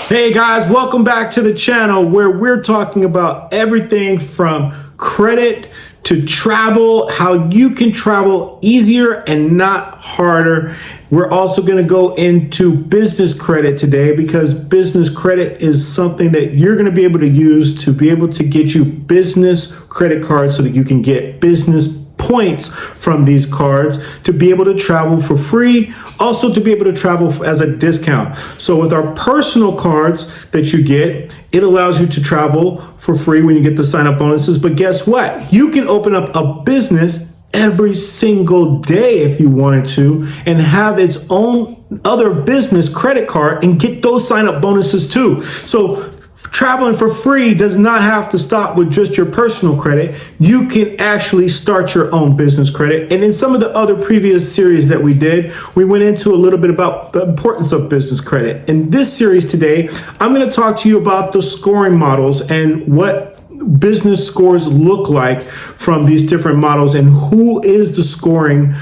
Hey guys, welcome back to the channel where we're talking about everything from credit to travel, how you can travel easier and not harder. We're also going to go into business credit today because business credit is something that you're going to be able to use to be able to get you business credit cards so that you can get business points from these cards to be able to travel for free, also to be able to travel as a discount. So with our personal cards that you get, it allows you to travel for free when you get the sign up bonuses. But guess what? You can open up a business every single day if you wanted to and have its own other business credit card and get those sign up bonuses too. So traveling for free does not have to stop with just your personal credit. You can actually start your own business credit. And in some of the other previous series that we did, we went into a little bit about the importance of business credit. In this series today, I'm going to talk to you about the scoring models and what business scores look like from these different models and who is the scoring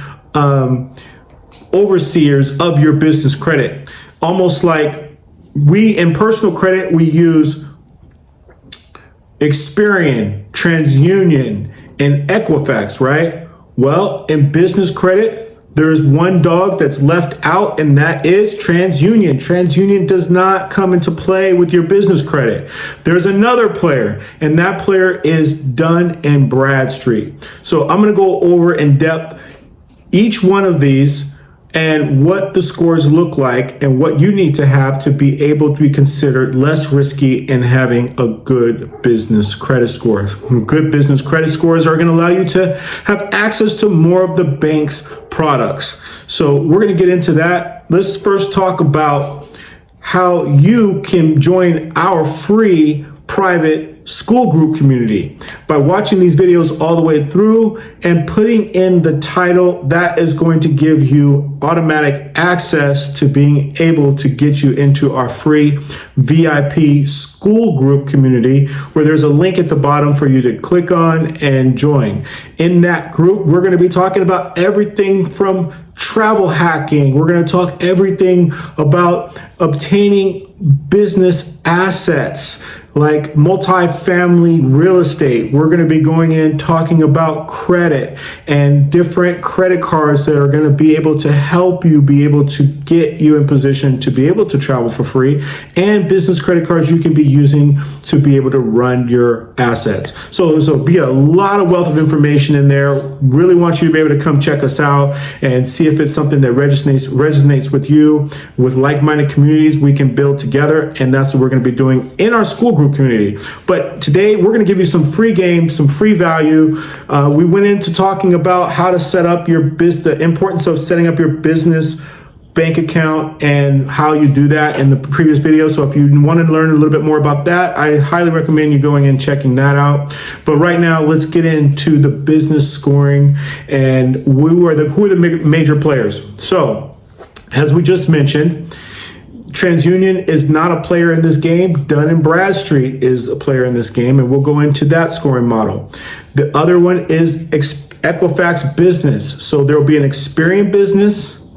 overseers of your business credit. Almost like we in personal credit, we use Experian, TransUnion, and Equifax, right? Well, in business credit, there's one dog that's left out, and that is TransUnion. TransUnion does not come into play with your business credit. There's another player, and that player is Dun and Bradstreet. So I'm going to go over in depth each one of these and what the scores look like and what you need to have to be able to be considered less risky in having a good business credit score. Good business credit scores are going to allow you to have access to more of the bank's products. So we're going to get into that. Let's first talk about how you can join our free private school group community by watching these videos all the way through and putting in the title. That is going to give you automatic access to being able to get you into our free VIP school group community, where there's a link at the bottom for you to click on and join. In that group, we're going to be talking about everything from travel hacking. We're going to talk everything about obtaining business assets like multi-family real estate. We're going to be going in talking about credit and different credit cards that are going to be able to help you be able to get you in position to be able to travel for free, and business credit cards you can be using to be able to run your assets. So there'll be a lot of wealth of information in there. Really want you to be able to come check us out and see if it's something that resonates with you. With like-minded communities we can build together, and that's what we're going to be doing in our school group community. But today we're going to give you some free games, some free value. We went into talking about how to set up your business, the importance of setting up your business bank account and how you do that in the previous video. So if you want to learn a little bit more about that, I highly recommend you going and checking that out. But right now, let's get into the business scoring and who are the major players. So as we just mentioned, TransUnion is not a player in this game. Dun & Bradstreet is a player in this game, and we'll go into that scoring model. The other one is Equifax Business. So there will be an Experian business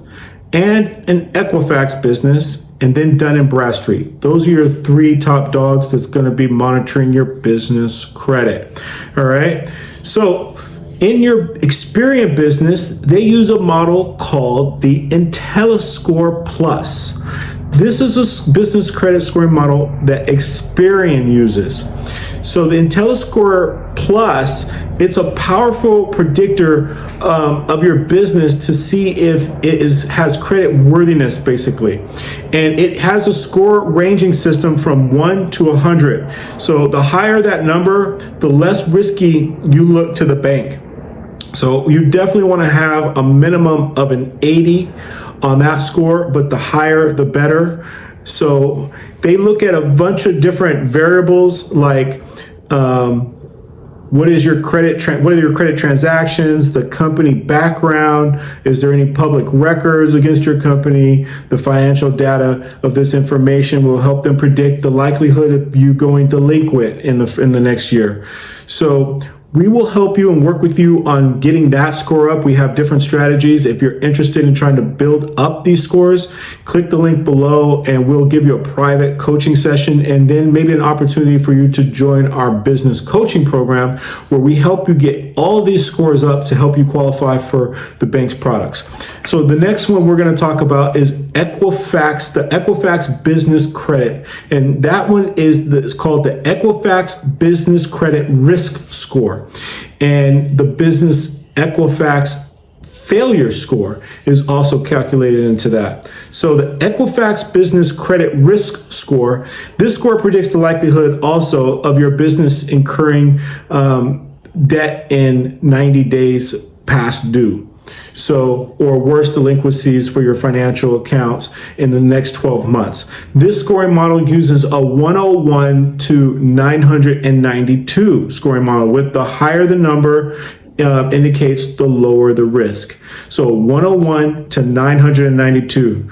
and an Equifax business, and then Dun & Bradstreet. Those are your three top dogs that's going to be monitoring your business credit. All right. So in your Experian business, they use a model called the IntelliScore Plus. This is a business credit scoring model that Experian uses. So the IntelliScore Plus, it's a powerful predictor of your business to see if it has credit worthiness, basically. And it has a score ranging system from 1 to 100. So the higher that number, the less risky you look to the bank. So you definitely want to have a minimum of an 80 on that score, but the higher the better. So they look at a bunch of different variables like what are your credit transactions, the company background, is there any public records against your company? The financial data of this information will help them predict the likelihood of you going delinquent in the next year. So We will help you and work with you on getting that score up. We have different strategies. If you're interested in trying to build up these scores, click the link below and we'll give you a private coaching session and then maybe an opportunity for you to join our business coaching program where we help you get all these scores up to help you qualify for the bank's products. So the next one we're going to talk about is Equifax, the Equifax Business Credit. And that one is it's called the Equifax Business Credit Risk Score. And the business Equifax failure score is also calculated into that. So the Equifax Business Credit Risk Score, this score predicts the likelihood also of your business incurring debt in 90 days past due. So, or worse delinquencies for your financial accounts in the next 12 months. This scoring model uses a 101 to 992 scoring model, with the higher the number indicates the lower the risk. So 101 to 992.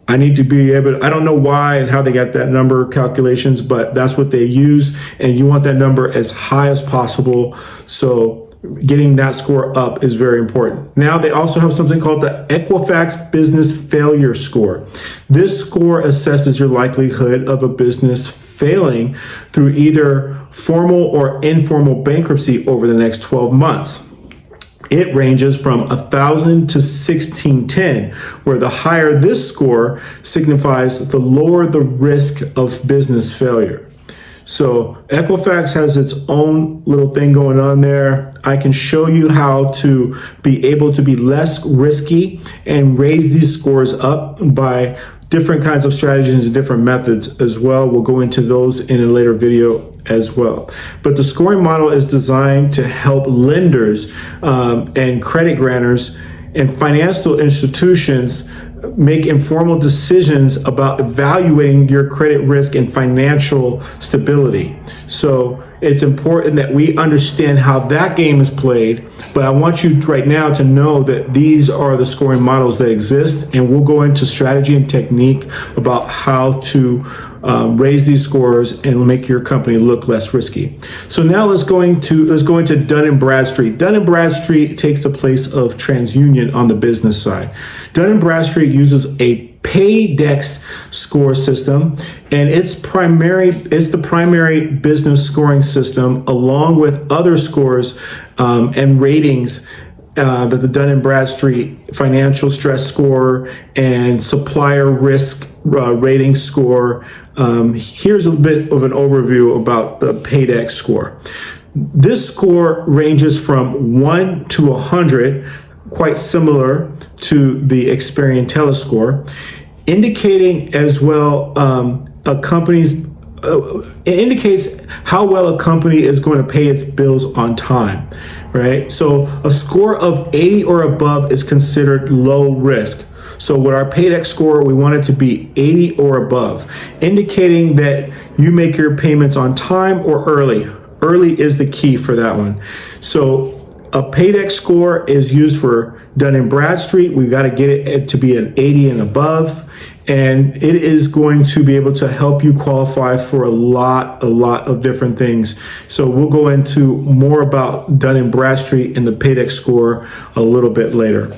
I need to be able, I don't know why and how they got that number calculations, but that's what they use. And you want that number as high as possible. So getting that score up is very important. Now they also have something called the Equifax Business Failure Score. This score assesses your likelihood of a business failing through either formal or informal bankruptcy over the next 12 months. It ranges from 1,000 to 1610, where the higher this score signifies the lower the risk of business failure. So Equifax has its own little thing going on there. I can show you how to be able to be less risky and raise these scores up by different kinds of strategies and different methods as well. We'll go into those in a later video as well. But the scoring model is designed to help lenders and credit grantors and financial institutions make informal decisions about evaluating your credit risk and financial stability. So it's important that we understand how that game is played, but I want you right now to know that these are the scoring models that exist, and we'll go into strategy and technique about how to raise these scores and make your company look less risky. So now let's go into Dun & Bradstreet. Dun & Bradstreet takes the place of TransUnion on the business side. Dun & Bradstreet uses a Paydex score system, and it's the primary business scoring system, along with other scores and ratings that the Dun & Bradstreet financial stress score and supplier risk rating score. Here's a bit of an overview about the Paydex score. This score ranges from 1 to 100, quite similar to the Experian Telescore, indicating as well it indicates how well a company is going to pay its bills on time, right? So a score of 80 or above is considered low risk. So with our Paydex score, we want it to be 80 or above, indicating that you make your payments on time or early. Early is the key for that one. So a Paydex score is used for Dun & Bradstreet. We've got to get it to be an 80 and above. And it is going to be able to help you qualify for a lot of different things. So we'll go into more about Dun & Bradstreet and the Paydex score a little bit later.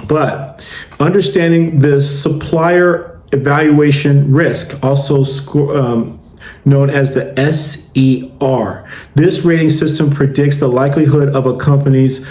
But understanding the supplier evaluation risk, also known as the SER. This rating system predicts the likelihood of a company's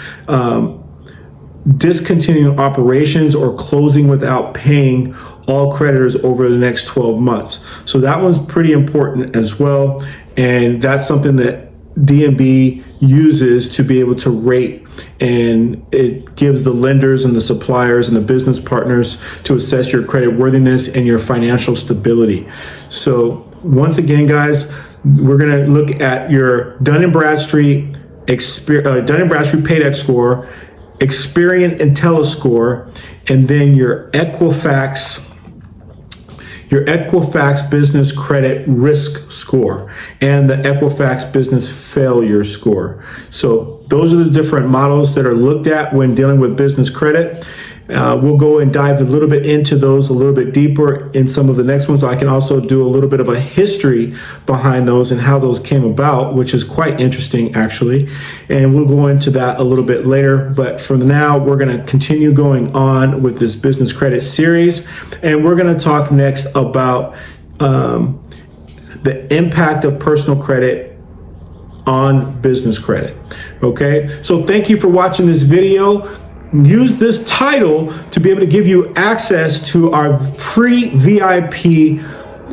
discontinuing operations or closing without paying all creditors over the next 12 months. So that one's pretty important as well. And that's something that D&B uses to be able to rate, and it gives the lenders and the suppliers and the business partners to assess your credit worthiness and your financial stability. So once again, guys, we're going to look at your Dun & Bradstreet Paydex score, Experian IntelliScore, and then your Equifax Business Credit Risk Score and the Equifax Business Failure Score. So those are the different models that are looked at when dealing with business credit. We'll go and dive a little bit into those a little bit deeper in some of the next ones. I can also do a little bit of a history behind those and how those came about, which is quite interesting actually. And we'll go into that a little bit later. But for now, we're going to continue going on with this business credit series. And we're going to talk next about the impact of personal credit on business credit. Okay, so thank you for watching this video. Use this title to be able to give you access to our free VIP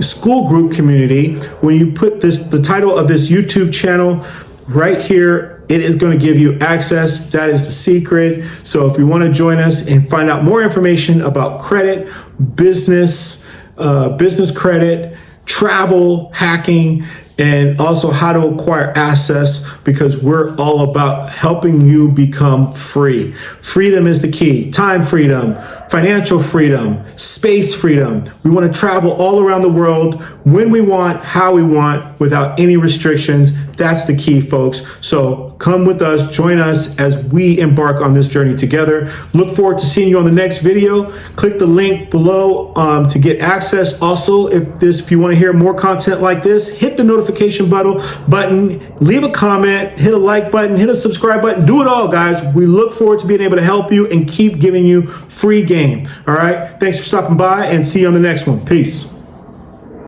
school group community. When you put the title of this YouTube channel right here, it is going to give you access. That is the secret. So if you want to join us and find out more information about credit, business credit, travel, hacking, and also how to acquire assets, because we're all about helping you become free. Freedom is the key. Time freedom, financial freedom, space freedom. We want to travel all around the world when we want, how we want, without any restrictions. That's the key, folks. So come with us, join us as we embark on this journey together. Look forward to seeing you on the next video. Click the link below to get access. Also, if you want to hear more content like this, hit the notification button, leave a comment, hit a like button, hit a subscribe button. Do it all, guys. We look forward to being able to help you and keep giving you free game. All right. Thanks for stopping by, and see you on the next one. Peace.